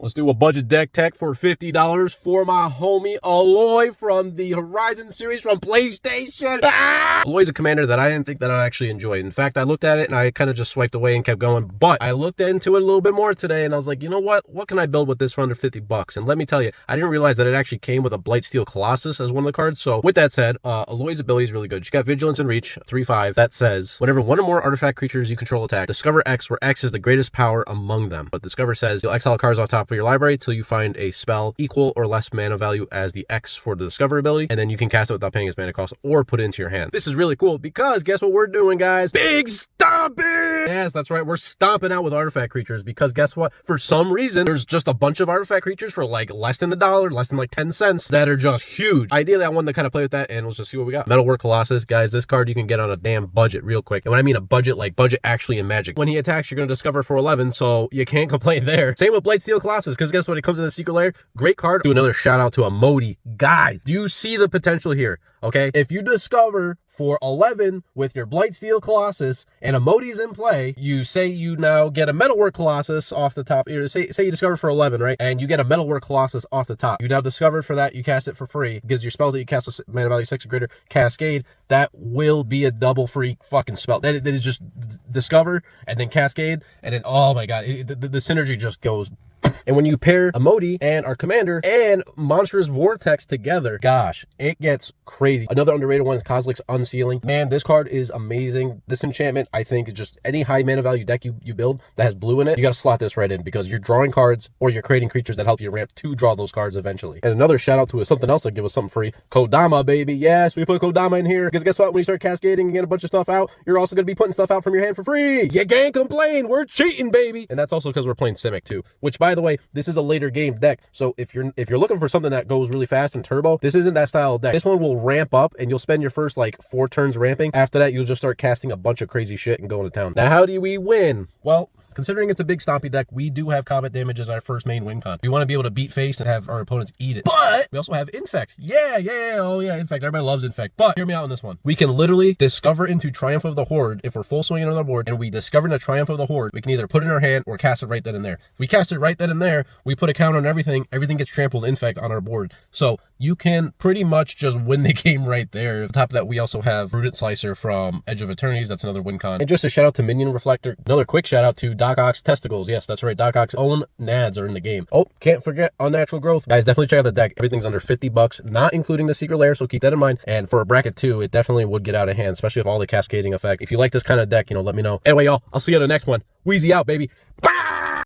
Let's do a budget deck tech for $50 for my homie Aloy from the Horizon series from PlayStation. Aloy's a commander that I didn't think that I'd actually enjoy. In fact, I looked at it and I kind of just swiped away and kept going. But I looked into it a little bit more today and I was like, you know what? What can I build with this for under 50 bucks? And let me tell you, I didn't realize that it actually came with a Blightsteel Colossus as one of the cards. So with that said, Aloy's ability is really good. She got Vigilance and Reach, 3/5. That says, whenever one or more artifact creatures you control attack, discover X, where X is the greatest power among them. But discover says, you'll exile cards off top of your library till you find a spell equal or less mana value as the X for the discover ability, and then you can cast it without paying its mana cost or put it into your hand. This is really cool because guess what we're doing, guys? Big stomping! Yes, that's right. We're stomping out with artifact creatures because guess what? For some reason, there's just a bunch of artifact creatures for like less than $1, less than like 10 cents that are just huge. Ideally, I wanted to kind of play with that and let's just see what we got. Metalwork Colossus. Guys, this card you can get on a damn budget real quick. And when I mean a budget, like budget actually in Magic. When he attacks, you're going to discover for 11, so you can't complain there. Same with Blightsteel Colossus because guess what? It comes in the Secret Lair. Great card. Do another shout out to Modi. Guys, do you see the potential here? Okay, if you discover for 11 with your Blightsteel Colossus and a Modi's in play, you say you now get a Metalwork Colossus off the top. Say you discover for 11, right? And you get a Metalwork Colossus off the top. You now discovered for that, you cast it for free. Because your spells that you cast with mana value 6 or greater, Cascade, that will be a double free fucking spell. That is just discover and then Cascade, and then, oh my god, the synergy just goes. And when you pair a Modi and our commander and Monstrous Vortex together, gosh, it gets crazy. Another underrated one is Kozilek's Unsealing. Man, this card is amazing. This enchantment, I think, is just any high mana value deck you build that has blue in it, you got to slot this right in because you're drawing cards or you're creating creatures that help you ramp to draw those cards eventually. And another shout out to something else that give us something free. Kodama, baby. Yes, we put Kodama in here because guess what? When you start cascading and get a bunch of stuff out, you're also going to be putting stuff out from your hand for free. You can't complain. We're cheating, baby. And that's also because we're playing Simic too, which, by the way, this is a later game deck, so if you're looking for something that goes really fast and turbo, this isn't that style of deck. This one will ramp up and you'll spend your first like 4 turns ramping. After that, you'll just start casting a bunch of crazy shit and going to town. Now, how do we win? Well, considering it's a big stompy deck, we do have combat damage as our first main win con. We want to be able to beat face and have our opponents eat it. But we also have Infect. Oh yeah, Infect. Everybody loves Infect. But hear me out on this one. We can literally discover into Triumph of the Horde if we're full swinging on the board and we discover in a Triumph of the Horde, we can either put it in our hand or cast it right then and there. If we cast it right then and there, we put a counter on everything. Everything gets trampled Infect on our board. So you can pretty much just win the game right there. On top of that, we also have Rooted Slicer from Edge of Eternities. That's another win con. And just a shout out to Minion Reflector. Another quick shout out to Doc Ock's Testicles. Yes, that's right. Doc Ock's own nads are in the game. Oh, can't forget Unnatural Growth. Guys, definitely check out the deck. Everything's under 50 bucks, not including the Secret Lair, so keep that in mind. And for a bracket too, it definitely would get out of hand, especially with all the cascading effect. If you like this kind of deck, let me know. Anyway, y'all, I'll see you on the next one. Wheezy out, baby. Bye!